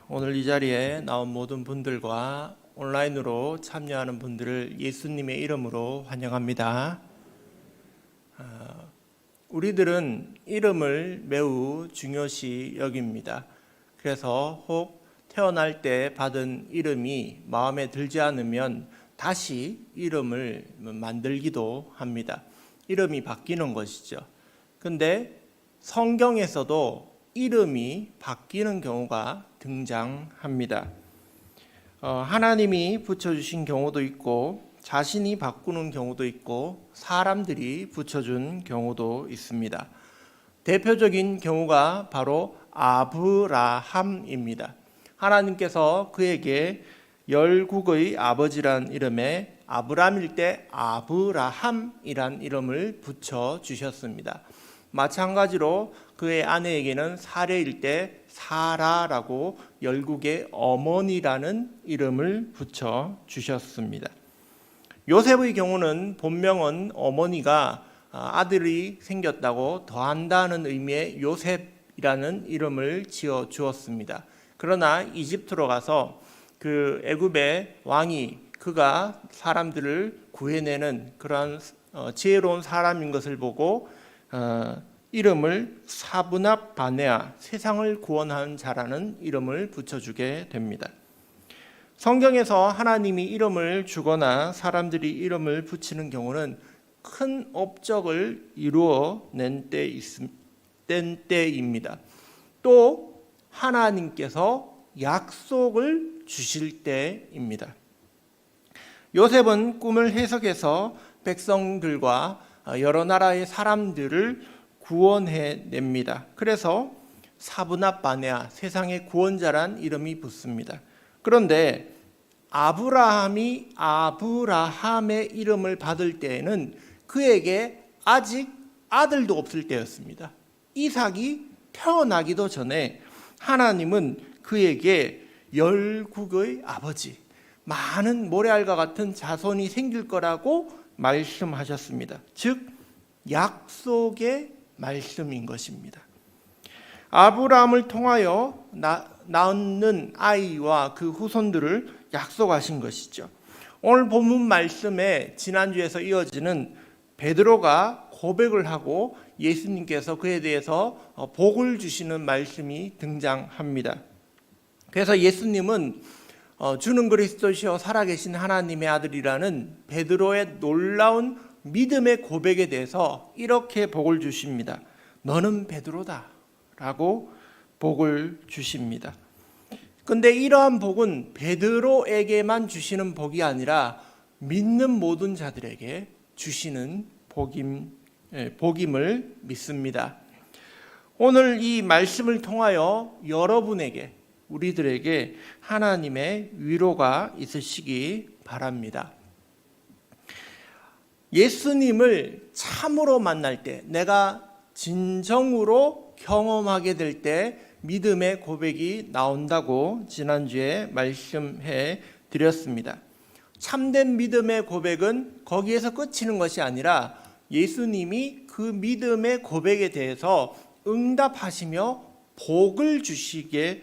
오늘 이 자리에 나온 모든 분들과 온라인으로 참여하는 분들을 예수님의 이름으로 환영합니다. 우리들은 이름을 매우 중요시 여깁니다. 그래서 혹 태어날 때 받은 이름이 마음에 들지 않으면 다시 이름을 만들기도 합니다. 이름이 바뀌는 것이죠. 근데 성경에서도 이름이 바뀌는 경우가 등장합니다. 하나님이 붙여주신 경우도 있고 자신이 바꾸는 경우도 있고 사람들이 붙여준 경우도 있습니다. 대표적인 경우가 바로 아브라함입니다. 하나님께서 그에게 열국의 아버지란 이름에 아브람일 때 아브라함이란 이름을 붙여주셨습니다. 마찬가지로 그의 아내에게는 사레일 때 사라라고 열국의 어머니라는 이름을 붙여주셨습니다. 요셉의 경우는 본명은 어머니가 아들이 생겼다고 더한다는 의미의 요셉이라는 이름을 지어 주었습니다. 그러나 이집트로 가서 그 애굽의 왕이 그가 사람들을 구해내는 그러한 지혜로운 사람인 것을 보고 이름을 사브납 바네아, 세상을 구원하는 자라는 이름을 붙여주게 됩니다. 성경에서 하나님이 이름을 주거나 사람들이 이름을 붙이는 경우는 큰 업적을 이루어낸 때입니다. 또 하나님께서 약속을 주실 때입니다. 요셉은 꿈을 해석해서 백성들과 여러 나라의 사람들을 구원해냅니다. 그래서 사브납 바네아, 세상의 구원자란 이름이 붙습니다. 그런데 아브라함이 아브라함의 이름을 받을 때에는 그에게 아직 아들도 없을 때였습니다. 이삭이 태어나기도 전에 하나님은 그에게 열국의 아버지, 많은 모래알과 같은 자손이 생길 거라고 말씀하셨습니다. 즉 약속의 말씀인 것입니다. 아브라함을 통하여 낳는 아이와 그 후손들을 약속하신 것이죠. 오늘 본문 말씀에 지난주에서 이어지는 베드로가 고백을 하고 예수님께서 그에 대해서 복을 주시는 말씀이 등장합니다. 그래서 예수님은 주는 그리스도시요 살아계신 하나님의 아들이라는 베드로의 놀라운 믿음의 고백에 대해서 이렇게 복을 주십니다. 너는 베드로다 라고 복을 주십니다. 근데 이러한 복은 베드로에게만 주시는 복이 아니라 믿는 모든 자들에게 주시는 복임을 믿습니다. 오늘 이 말씀을 통하여 여러분에게, 우리들에게 하나님의 위로가 있으시기 바랍니다. 예수님을 참으로 만날 때, 내가 진정으로 경험하게 될 때 믿음의 고백이 나온다고 지난주에 말씀해 드렸습니다. 참된 믿음의 고백은 거기에서 끝이는 것이 아니라 예수님이 그 믿음의 고백에 대해서 응답하시며 복을 주십니다.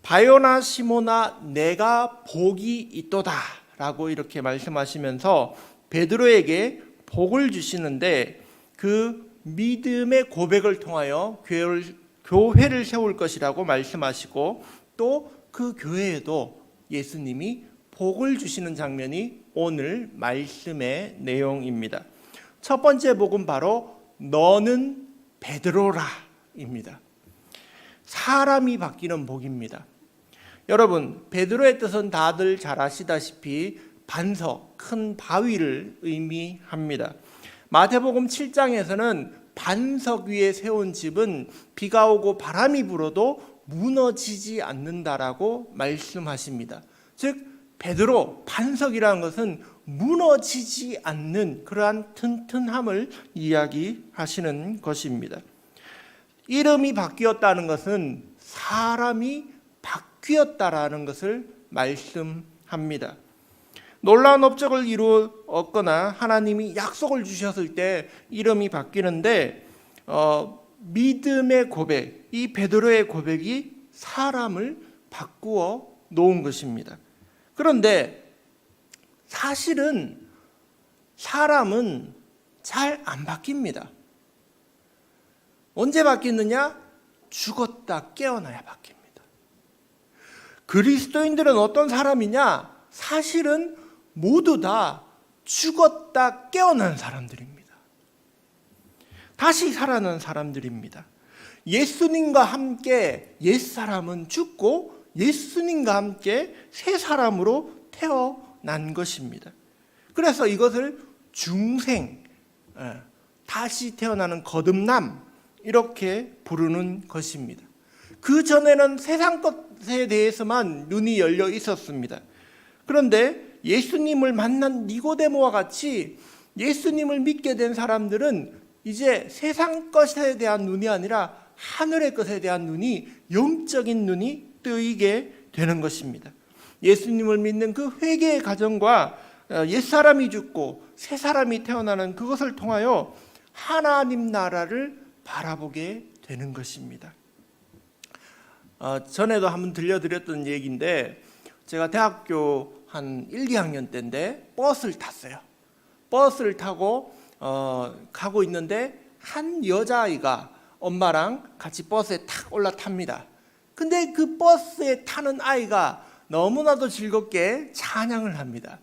바요나 시모나 내가 복이 있도다 라고 이렇게 말씀하시면서 베드로에게 복을 주시는데 그 믿음의 고백을 통하여 교회를 세울 것이라고 말씀하시고 또 그 교회에도 예수님이 복을 주시는 장면이 오늘 말씀의 내용입니다. 첫 번째 복은 바로 너는 베드로라 입니다. 사람이 바뀌는 복입니다. 여러분, 베드로의 뜻은 다들 잘 아시다시피 반석, 큰 바위를 의미합니다. 마태복음 7장에서는 반석 위에 세운 집은 비가 오고 바람이 불어도 무너지지 않는다라고 말씀하십니다. 즉 베드로, 반석이라는 것은 무너지지 않는 그러한 튼튼함을 이야기하시는 것입니다. 이름이 바뀌었다는 것은 사람이 바뀌었다라는 것을 말씀합니다. 놀라운 업적을 이루었거나 하나님이 약속을 주셨을 때 이름이 바뀌는데 믿음의 고백, 이 베드로의 고백이 사람을 바꾸어 놓은 것입니다. 그런데 사실은 사람은 잘 안 바뀝니다. 언제 바뀌느냐? 죽었다 깨어나야 바뀝니다. 그리스도인들은 어떤 사람이냐? 사실은 모두 다 죽었다 깨어난 사람들입니다. 다시 살아난 사람들입니다. 예수님과 함께 옛사람은 죽고 예수님과 함께 새 사람으로 태어난 것입니다. 그래서 이것을 중생, 다시 태어나는 거듭남, 이렇게 부르는 것입니다. 그 전에는 세상 것에 대해서만 눈이 열려 있었습니다. 그런데 예수님을 만난 니고데모와 같이 예수님을 믿게 된 사람들은 이제 세상 것에 대한 눈이 아니라 하늘의 것에 대한 눈이, 영적인 눈이 뜨이게 되는 것입니다. 예수님을 믿는 그 회개의 과정과 옛사람이 죽고 새 사람이 태어나는 그것을 통하여 하나님 나라를 바라보게 되는 것입니다. 전에도 한번 들려드렸던 얘기인데, 제가 대학교 한 1, 2학년 때인데 버스를 탔어요. 버스를 타고 가고 있는데 한 여자아이가 엄마랑 같이 버스에 탁 올라탑니다. 근데 그 버스에 타는 아이가 너무나도 즐겁게 찬양을 합니다.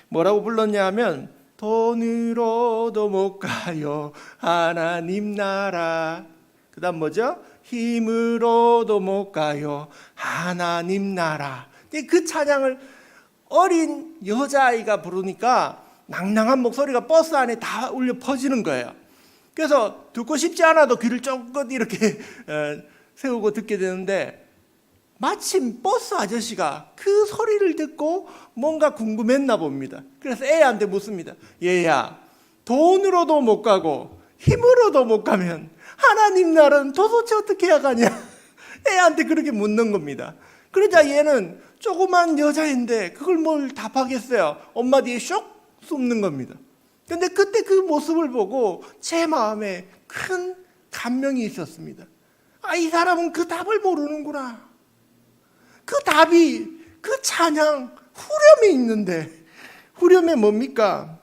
뭐라고 불렀냐 하면, 돈으로도 못 가요 하나님 나라. 그 다음 뭐죠? 힘으로도 못 가요 하나님 나라. 그 찬양을 어린 여자아이가 부르니까 낭낭한 목소리가 버스 안에 다 울려 퍼지는 거예요. 그래서 듣고 싶지 않아도 귀를 쫑긋 이렇게 세우고 듣게 되는데, 마침 버스 아저씨가 그 소리를 듣고 뭔가 궁금했나 봅니다. 그래서 애한테 묻습니다. 얘야, 돈으로도 못 가고 힘으로도 못 가면 하나님 나라는 도대체 어떻게 해야 가냐? 애한테 그렇게 묻는 겁니다. 그러자 얘는 조그만 여자인데 그걸 뭘 답하겠어요? 엄마 뒤에 쇽 숨는 겁니다. 근데 그때 그 모습을 보고 제 마음에 큰 감명이 있었습니다. 이 사람은 그 답을 모르는구나. 그 답이, 그 찬양 후렴이 있는데, 후렴이 뭡니까?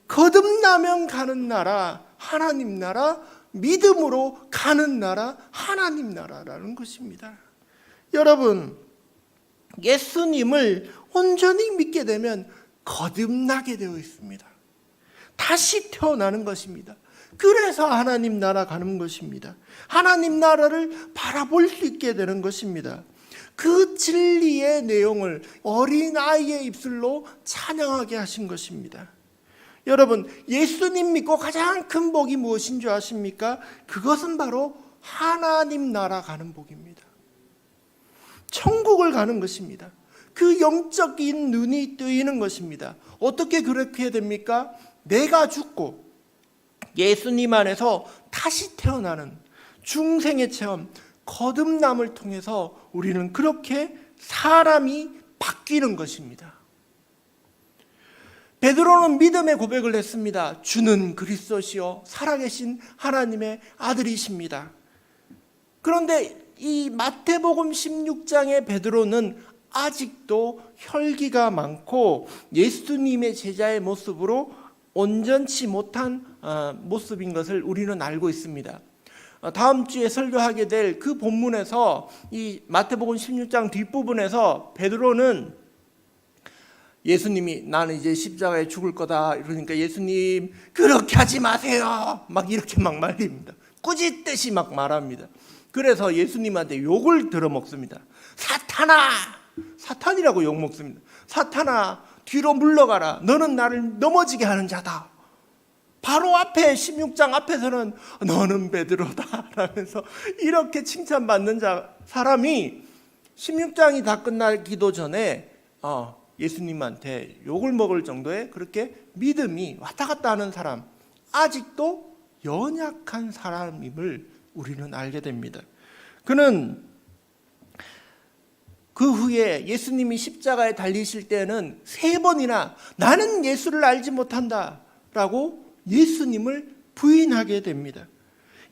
거듭나면 가는 나라 하나님 나라, 믿음으로 가는 나라 하나님 나라라는 것입니다. 여러분, 예수님을 온전히 믿게 되면 거듭나게 되어 있습니다. 다시 태어나는 것입니다. 그래서 하나님 나라 가는 것입니다. 하나님 나라를 바라볼 수 있게 되는 것입니다. 그 진리의 내용을 어린아이의 입술로 찬양하게 하신 것입니다. 여러분, 예수님 믿고 가장 큰 복이 무엇인 줄 아십니까? 그것은 바로 하나님 나라 가는 복입니다. 천국을 가는 것입니다. 그 영적인 눈이 뜨이는 것입니다. 어떻게 그렇게 됩니까? 내가 죽고 예수님 안에서 다시 태어나는 중생의 체험, 거듭남을 통해서 우리는 그렇게 사람이 바뀌는 것입니다. 베드로는 믿음의 고백을 했습니다. 주는 그리스도시요 살아계신 하나님의 아들이십니다. 그런데 이 마태복음 16장의 베드로는 아직도 혈기가 많고 예수님의 제자의 모습으로 온전치 못한 모습인 것을 우리는 알고 있습니다. 다음 주에 설교하게 될 그 본문에서, 이 마태복음 16장 뒷부분에서 베드로는 예수님이 나는 이제 십자가에 죽을 거다 이러니까 예수님 그렇게 하지 마세요 막 이렇게 막 말립니다. 꾸짖듯이 막 말합니다. 그래서 예수님한테 욕을 들어먹습니다. 사탄아, 사탄이라고 욕먹습니다. 사탄아 뒤로 물러가라, 너는 나를 넘어지게 하는 자다. 바로 앞에 16장 앞에서는 너는 베드로다 라면서 이렇게 칭찬받는 사람이 16장이 다 끝나기도 전에 예수님한테 욕을 먹을 정도의 그렇게 믿음이 왔다 갔다 하는 사람, 아직도 연약한 사람임을 우리는 알게 됩니다. 그는 그 후에 예수님이 십자가에 달리실 때는 3번이나 나는 예수를 알지 못한다 라고 예수님을 부인하게 됩니다.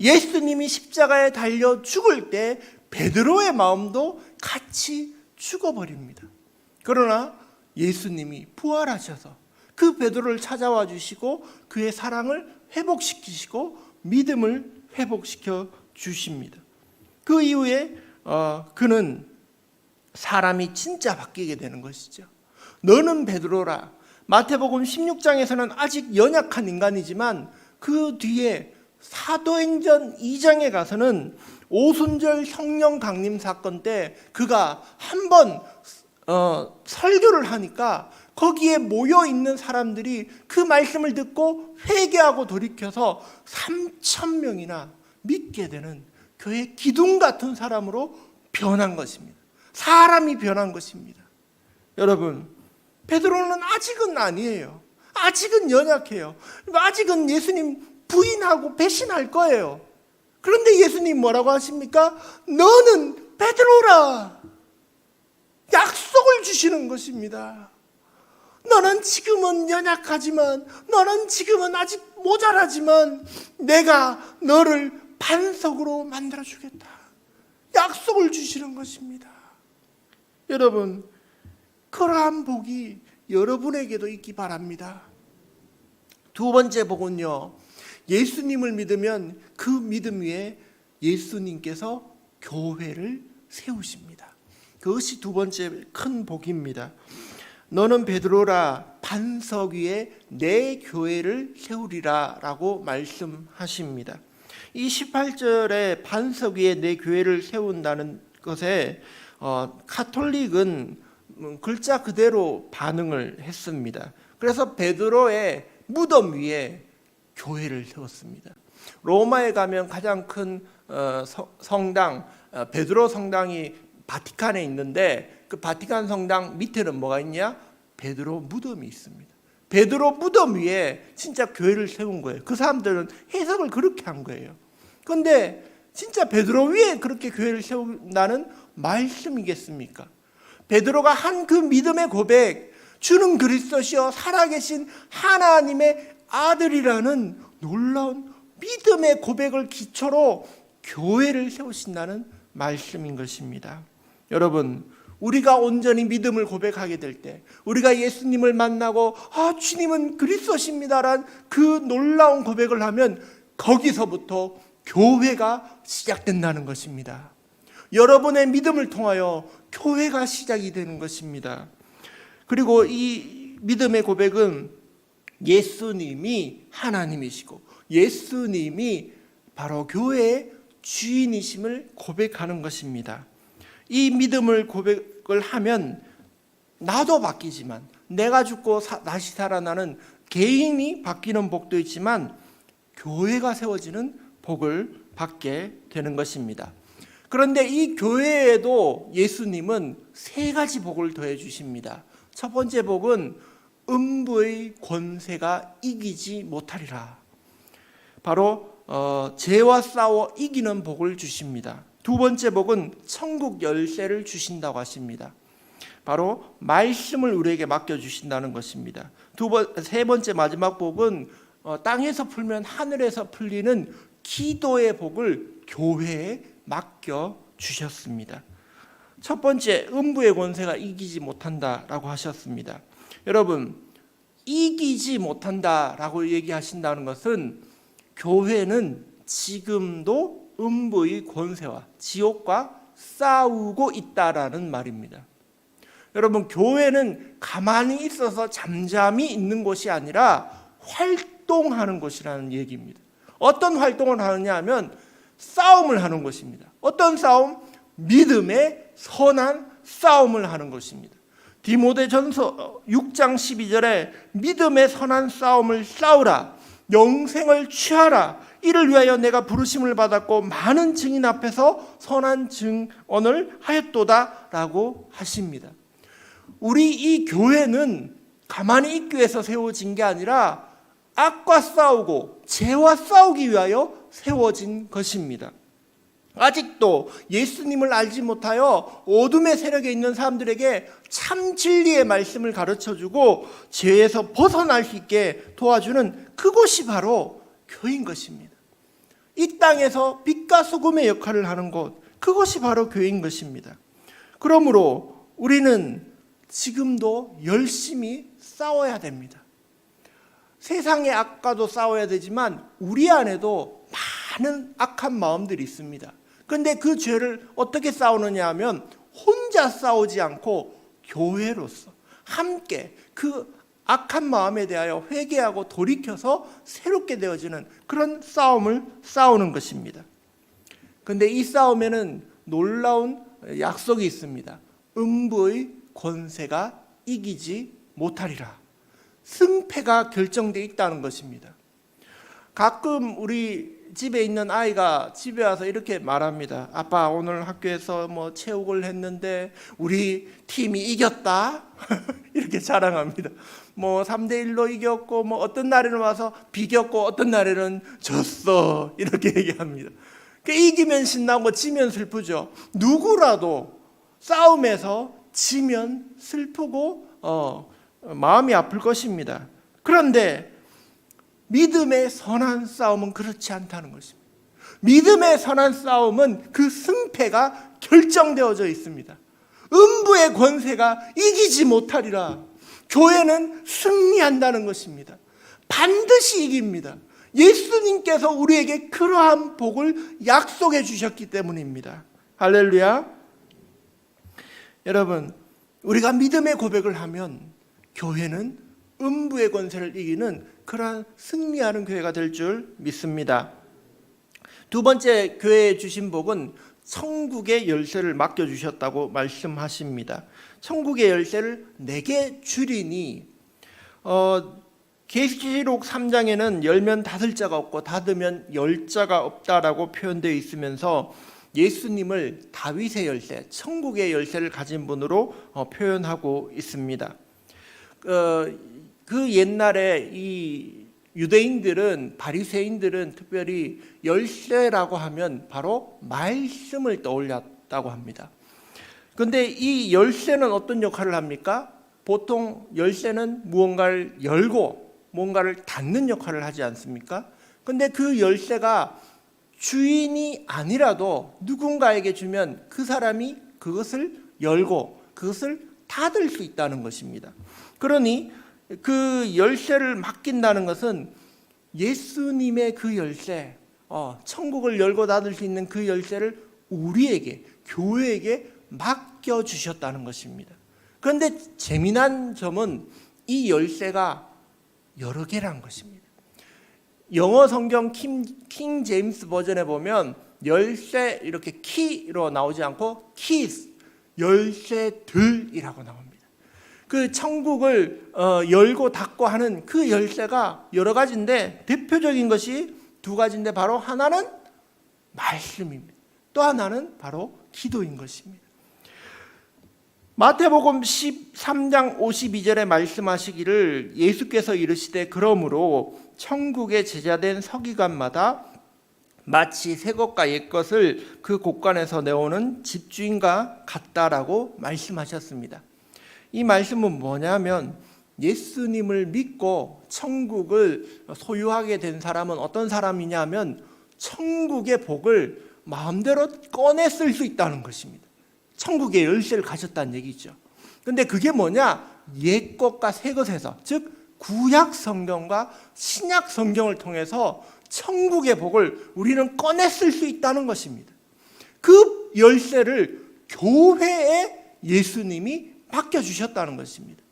예수님이 십자가에 달려 죽을 때 베드로의 마음도 같이 죽어버립니다. 그러나 예수님이 부활하셔서 그 베드로를 찾아와 주시고 그의 사랑을 회복시키시고 믿음을 회복시켜 주십니다. 그 이후에 그는 사람이 진짜 바뀌게 되는 것이죠. 너는 베드로라. 마태복음 16장에서는 아직 연약한 인간이지만 그 뒤에 사도행전 2장에 가서는 오순절 성령 강림 사건 때 그가 한번 설교를 하니까 거기에 모여 있는 사람들이 그 말씀을 듣고 회개하고 돌이켜서 3,000명이나 믿게 되는 교회 기둥 같은 사람으로 변한 것입니다. 사람이 변한 것입니다. 여러분, 베드로는 아직은 아니에요. 아직은 연약해요. 아직은 예수님 부인하고 배신할 거예요. 그런데 예수님 뭐라고 하십니까? 너는 베드로라. 약속을 주시는 것입니다. 너는 지금은 연약하지만, 너는 지금은 아직 모자라지만 내가 너를 반석으로 만들어주겠다. 약속을 주시는 것입니다. 여러분, 그러한 복이 여러분에게도 있기 바랍니다. 두 번째 복은요, 예수님을 믿으면 그 믿음 위에 예수님께서 교회를 세우십니다. 그것이 두 번째 큰 복입니다. 너는 베드로라, 반석 위에 내 교회를 세우리라 라고 말씀하십니다. 이 18절에 반석 위에 내 교회를 세운다는 것에 카톨릭은 글자 그대로 반응을 했습니다. 그래서 베드로의 무덤 위에 교회를 세웠습니다. 로마에 가면 가장 큰 성당 베드로 성당이 바티칸에 있는데 그 바티칸 성당 밑에는 뭐가 있냐? 베드로 무덤이 있습니다. 베드로 무덤 위에 진짜 교회를 세운 거예요. 그 사람들은 해석을 그렇게 한 거예요. 그런데 진짜 베드로 위에 그렇게 교회를 세운다는 말씀이겠습니까? 베드로가 한 그 믿음의 고백, 주는 그리스도시요 살아계신 하나님의 아들이라는 놀라운 믿음의 고백을 기초로 교회를 세우신다는 말씀인 것입니다. 여러분, 우리가 온전히 믿음을 고백하게 될 때, 우리가 예수님을 만나고 주님은 그리스도십니다라는 그 놀라운 고백을 하면 거기서부터 교회가 시작된다는 것입니다. 여러분의 믿음을 통하여 교회가 시작이 되는 것입니다. 그리고 이 믿음의 고백은 예수님이 하나님이시고 예수님이 바로 교회의 주인이심을 고백하는 것입니다. 이 믿음을 고백을 하면 나도 바뀌지만, 내가 죽고 다시 살아나는 개인이 바뀌는 복도 있지만 교회가 세워지는 복을 받게 되는 것입니다. 그런데 이 교회에도 예수님은 세 가지 복을 더해 주십니다. 첫 번째 복은 음부의 권세가 이기지 못하리라. 바로 죄와 싸워 이기는 복을 주십니다. 두 번째 복은 천국 열쇠를 주신다고 하십니다. 바로 말씀을 우리에게 맡겨주신다는 것입니다. 세 번째 마지막 복은 땅에서 풀면 하늘에서 풀리는 기도의 복을 교회에 맡겨주셨습니다. 첫 번째, 음부의 권세가 이기지 못한다라고 하셨습니다. 여러분, 이기지 못한다라고 얘기하신다는 것은 교회는 지금도 음부의 권세와 지옥과 싸우고 있다라는 말입니다. 여러분, 교회는 가만히 있어서 잠잠히 있는 곳이 아니라 활동하는 곳이라는 얘기입니다. 어떤 활동을 하느냐 하면 싸움을 하는 것입니다. 어떤 싸움? 믿음의 선한 싸움을 하는 것입니다. 디모데전서 6장 12절에 믿음의 선한 싸움을 싸우라, 영생을 취하라, 이를 위하여 내가 부르심을 받았고 많은 증인 앞에서 선한 증언을 하였도다 라고 하십니다. 우리 이 교회는 가만히 있기 위해서 세워진 게 아니라 악과 싸우고 죄와 싸우기 위하여 세워진 것입니다. 아직도 예수님을 알지 못하여 어둠의 세력에 있는 사람들에게 참 진리의 말씀을 가르쳐주고 죄에서 벗어날 수 있게 도와주는 그곳이 바로 교회인 것입니다. 이 땅에서 빛과 소금의 역할을 하는 곳, 그것이 바로 교회인 것입니다. 그러므로 우리는 지금도 열심히 싸워야 됩니다. 세상의 악과도 싸워야 되지만 우리 안에도 많은 악한 마음들이 있습니다. 그런데 그 죄를 어떻게 싸우느냐 하면 혼자 싸우지 않고 교회로서 함께 그 악한 마음에 대하여 회개하고 돌이켜서 새롭게 되어지는 그런 싸움을 싸우는 것입니다. 그런데 이 싸움에는 놀라운 약속이 있습니다. 음부의 권세가 이기지 못하리라. 승패가 결정되어 있다는 것입니다. 가끔 우리 집에 있는 아이가 집에 와서 이렇게 말합니다. 아빠, 오늘 학교에서 뭐 체육을 했는데 우리 팀이 이겼다. 이렇게 자랑합니다. 뭐 3대1로 이겼고, 뭐 어떤 날에는 와서 비겼고 어떤 날에는 졌어. 이렇게 얘기합니다. 이기면 신나고 지면 슬프죠. 누구라도 싸움에서 지면 슬프고 마음이 아플 것입니다. 그런데 믿음의 선한 싸움은 그렇지 않다는 것입니다. 믿음의 선한 싸움은 그 승패가 결정되어져 있습니다. 음부의 권세가 이기지 못하리라. 교회는 승리한다는 것입니다. 반드시 이깁니다. 예수님께서 우리에게 그러한 복을 약속해 주셨기 때문입니다. 할렐루야. 여러분, 우리가 믿음의 고백을 하면 교회는 음부의 권세를 이기는 그러한 승리하는 교회가 될 줄 믿습니다. 두 번째 교회에 주신 복은 천국의 열쇠를 맡겨주셨다고 말씀하십니다. 천국의 열쇠를 내게 주리니, 계시록 3장에는 열면 닫을 자가 없고 닫으면 열 자가 없다라고 표현되어 있으면서 예수님을 다윗의 열쇠, 천국의 열쇠를 가진 분으로 표현하고 있습니다. 그 옛날에 이 유대인들은, 바리새인들은 특별히 열쇠라고 하면 바로 말씀을 떠올렸다고 합니다. 그런데 이 열쇠는 어떤 역할을 합니까? 보통 열쇠는 무언가를 열고 뭔가를 닫는 역할을 하지 않습니까? 그런데 그 열쇠가 주인이 아니라도 누군가에게 주면 그 사람이 그것을 열고 그것을 닫을 수 있다는 것입니다. 그러니 그 열쇠를 맡긴다는 것은 예수님의 그 열쇠, 천국을 열고 닫을 수 있는 그 열쇠를 우리에게, 교회에게 맡겨주셨다는 것입니다. 그런데 재미난 점은 이 열쇠가 여러 개라는 것입니다. 영어 성경 킹 제임스 버전에 보면 열쇠 이렇게 키로 나오지 않고 keys, 열쇠들이라고 나옵니다. 그 천국을 열고 닫고 하는 그 열쇠가 여러 가지인데 대표적인 것이 두 가지인데 바로 하나는 말씀입니다. 또 하나는 바로 기도인 것입니다. 마태복음 13장 52절에 말씀하시기를 예수께서 이르시되 그러므로 천국에 제자된 서기관마다 마치 새 것과 옛 것을 그 곳간에서 내오는 집주인과 같다라고 말씀하셨습니다. 이 말씀은 뭐냐면 예수님을 믿고 천국을 소유하게 된 사람은 어떤 사람이냐면 천국의 복을 마음대로 꺼내 쓸 수 있다는 것입니다. 천국의 열쇠를 가졌다는 얘기죠. 그런데 그게 뭐냐? 옛 것과 새 것에서, 즉 구약 성경과 신약 성경을 통해서 천국의 복을 우리는 꺼내 쓸 수 있다는 것입니다. 그 열쇠를 교회에 예수님이 맡겨주셨다는 것입니다.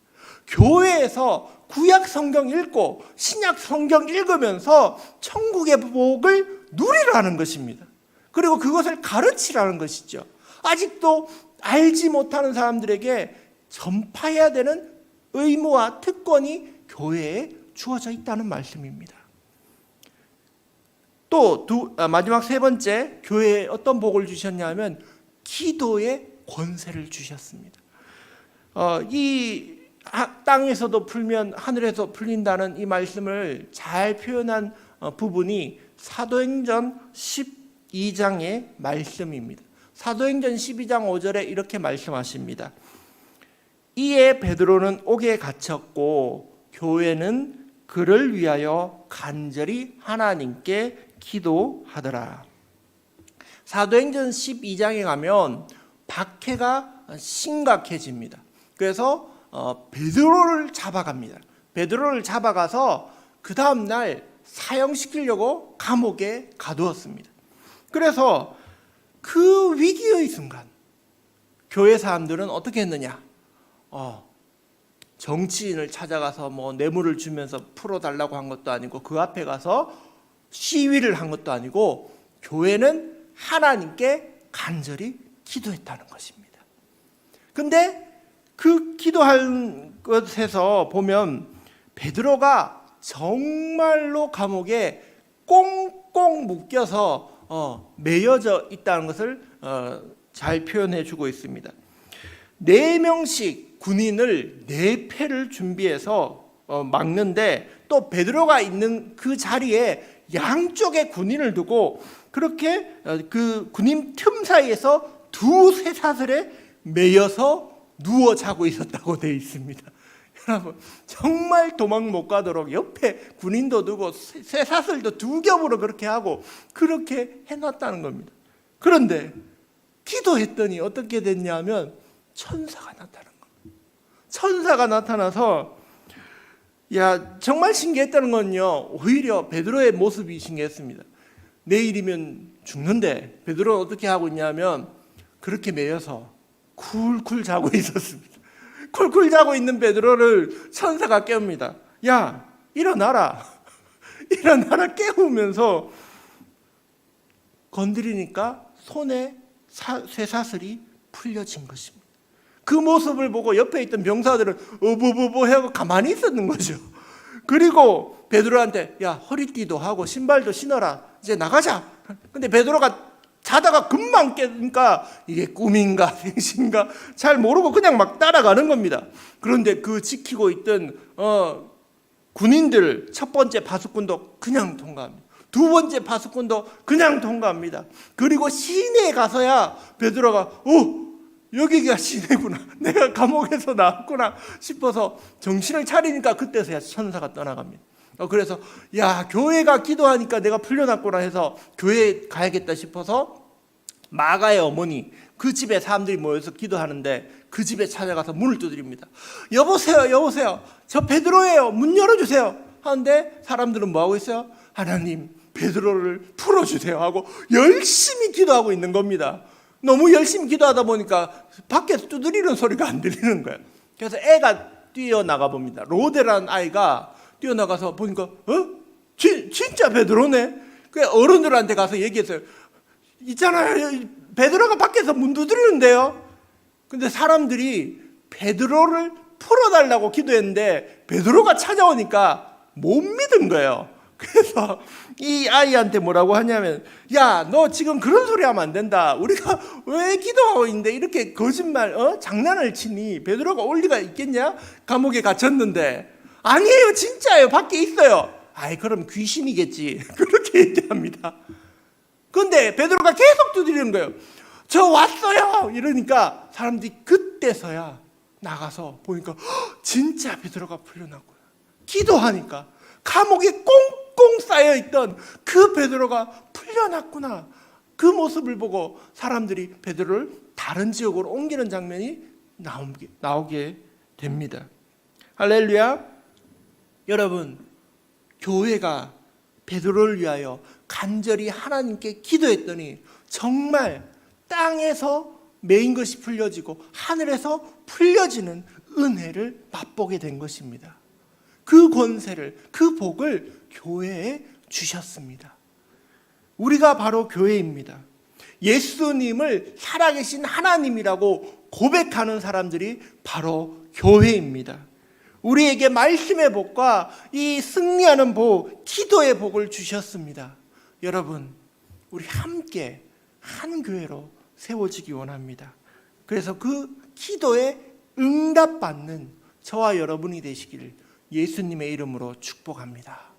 교회에서 구약 성경 읽고 신약 성경 읽으면서 천국의 복을 누리라는 것입니다. 그리고 그것을 가르치라는 것이죠. 아직도 알지 못하는 사람들에게 전파해야 되는 의무와 특권이 교회에 주어져 있다는 말씀입니다. 또 마지막 세 번째, 교회에 어떤 복을 주셨냐면 기도의 권세를 주셨습니다. 이 땅에서도 풀면 하늘에서 풀린다는 이 말씀을 잘 표현한 부분이 사도행전 12장의 말씀입니다. 사도행전 12장 5절에 이렇게 말씀하십니다. 이에 베드로는 옥에 갇혔고 교회는 그를 위하여 간절히 하나님께 기도하더라. 사도행전 12장에 가면 박해가 심각해집니다. 그래서 베드로를 잡아갑니다. 베드로를 잡아가서 그 다음 날 사형시키려고 감옥에 가두었습니다. 그래서 그 위기의 순간 교회 사람들은 어떻게 했느냐? 정치인을 찾아가서 뭐 뇌물을 주면서 풀어달라고 한 것도 아니고 그 앞에 가서 시위를 한 것도 아니고 교회는 하나님께 간절히 기도했다는 것입니다. 근데 그 기도한 것에서 보면 베드로가 정말로 감옥에 꽁꽁 묶여서 매여져 있다는 것을 잘 표현해 주고 있습니다. 4명씩 군인을 4패를 준비해서 막는데 또 베드로가 있는 그 자리에 양쪽에 군인을 두고 그렇게 그 군인 틈 사이에서 두 쇠사슬에 매여서 누워 자고 있었다고 되어 있습니다. 여러분 정말 도망 못 가도록 옆에 군인도 두고 쇠사슬도 2겹으로 그렇게 하고 그렇게 해놨다는 겁니다. 그런데 기도했더니 어떻게 됐냐면 천사가 나타난 겁니다. 천사가 나타나서 정말 신기했다는 건요, 오히려 베드로의 모습이 신기했습니다. 내일이면 죽는데 베드로는 어떻게 하고 있냐면 그렇게 매여서 쿨쿨 자고 있었습니다. 쿨쿨 자고 있는 베드로를 천사가 깨웁니다. 야, 일어나라. 일어나라 깨우면서 건드리니까 손에 쇠사슬이 풀려진 것입니다. 그 모습을 보고 옆에 있던 병사들은 어버버버 하고 가만히 있었는 거죠. 그리고 베드로한테 야, 허리띠도 하고 신발도 신어라. 이제 나가자. 근데 베드로가 자다가 금방 깨니까 이게 꿈인가 생신가 잘 모르고 그냥 막 따라가는 겁니다. 그런데 그 지키고 있던 군인들 첫 번째 파수꾼도 그냥 통과합니다. 두 번째 파수꾼도 그냥 통과합니다. 그리고 시내에 가서야 베드로가 여기가 시내구나, 내가 감옥에서 나왔구나 싶어서 정신을 차리니까 그때서야 천사가 떠나갑니다. 그래서 교회가 기도하니까 내가 풀려났구나 해서 교회에 가야겠다 싶어서 마가의 어머니 그 집에 사람들이 모여서 기도하는데 그 집에 찾아가서 문을 두드립니다. 여보세요, 저 베드로예요, 문 열어주세요 하는데 사람들은 뭐하고 있어요? 하나님 베드로를 풀어주세요 하고 열심히 기도하고 있는 겁니다. 너무 열심히 기도하다 보니까 밖에서 두드리는 소리가 안 들리는 거예요. 그래서 애가 뛰어나가 봅니다. 로데라는 아이가 뛰어나가서 보니까 진짜 베드로네. 그 어른들한테 가서 얘기했어요. 있잖아요, 베드로가 밖에서 문 두드리는데요. 근데 사람들이 베드로를 풀어달라고 기도했는데 베드로가 찾아오니까 못 믿은 거예요. 그래서 이 아이한테 뭐라고 하냐면 너 지금 그런 소리 하면 안 된다. 우리가 왜 기도하고 있는데 이렇게 거짓말 장난을 치니 베드로가 올 리가 있겠냐? 감옥에 갇혔는데. 아니에요, 진짜예요, 밖에 있어요. 그럼 귀신이겠지. 그렇게 얘기합니다. 그런데 베드로가 계속 두드리는 거예요. 저 왔어요 이러니까 사람들이 그때서야 나가서 보니까 진짜 베드로가 풀려났구나. 기도하니까 감옥에 꽁꽁 쌓여있던 그 베드로가 풀려났구나. 그 모습을 보고 사람들이 베드로를 다른 지역으로 옮기는 장면이 나오게 됩니다. 할렐루야. 여러분, 교회가 베드로를 위하여 간절히 하나님께 기도했더니 정말 땅에서 매인 것이 풀려지고 하늘에서 풀려지는 은혜를 맛보게 된 것입니다. 그 권세를, 그 복을 교회에 주셨습니다. 우리가 바로 교회입니다. 예수님을 살아계신 하나님이라고 고백하는 사람들이 바로 교회입니다. 우리에게 말씀의 복과 이 승리하는 복, 기도의 복을 주셨습니다. 여러분, 우리 함께 한 교회로 세워지기 원합니다. 그래서 그 기도에 응답받는 저와 여러분이 되시기를 예수님의 이름으로 축복합니다.